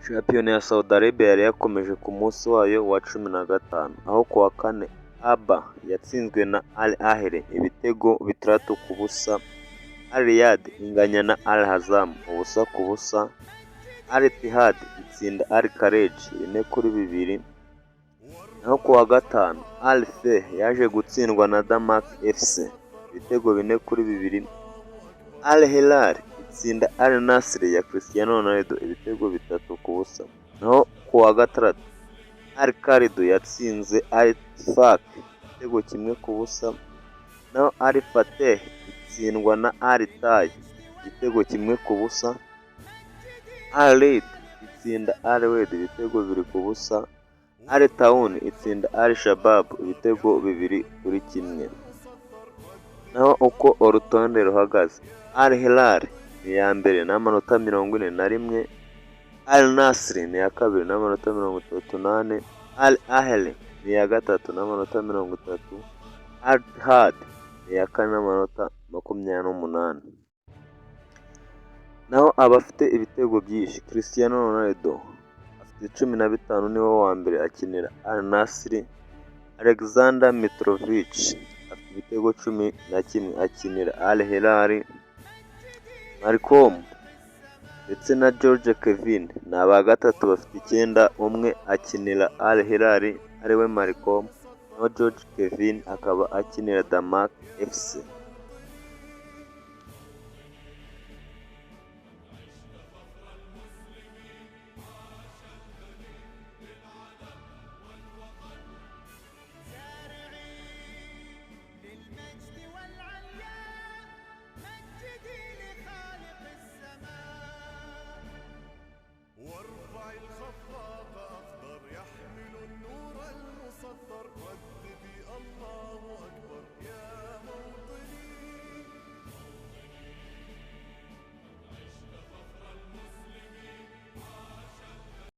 Shampiyona ya Saud Arabia yari yakomeje ku munsi wayo wa 15 aho ku wa kane Aba yatsinzwe na Al Ahly ibitego 3-0, Al Riyad inganya na Al Hazam 0-0, Al Ittihad itsinda Al Khalej 4-2, naho ku wa gatanu Al Feh yaje gutsindwa na Damak FC ibitego 4-2, Al Hilal itsinda Al Nassr ya Cristiano Ronaldo ibitego 3-0, naho ku wa gatandatu Al Khalid yatsinze Al Ittifaq igitego 1-0, naho Al Fateh itsindwa na Al Tay igitego 1-0, Al Raid itsinda Al Wed ibitego 2-0, Al Town itsinda Al Shabab ibitego 2-1. Naho uko urutonde ruhagaze, Al Hilal ni iya mbere n'amanota 41, Al Nassr ni iya kabiri n'amanota 38, Al Ahly ni iya gatatu n'amanota 30, Al Ittihad ni iya kane n'amanota 28. Naho abafite ibitego byinshi, Cristiano Ronaldo afite 15 niwe wa mbere akinira Al Nassr, Alexander Mitrovic afite ibitego 11 akinira Al Hilal, Malcolm ndetse na George Kevin ni aba gatatu bafite 9, umwe akinira Al Hilal ariwe Malcolm, naho George Kevin akaba akinira Damak FC.